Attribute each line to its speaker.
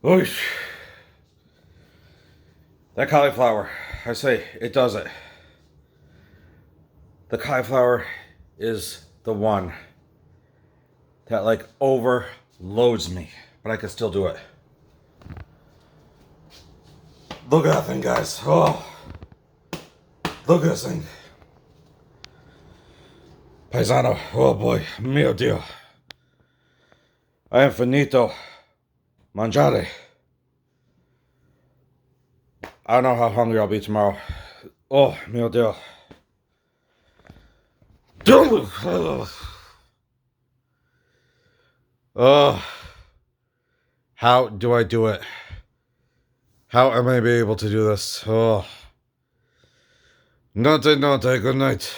Speaker 1: Oosh. That cauliflower, I say, it does it. The cauliflower is the one that like overloads me, but I can still do it. Look at that thing, guys. Oh, look at this thing. Paisano, oh boy, mio dio. I am finito. Mangiare. I don't know how hungry I'll be tomorrow. Oh, mio dio. Oh, how do I do it? How am I able to do this? Oh, notte, good night.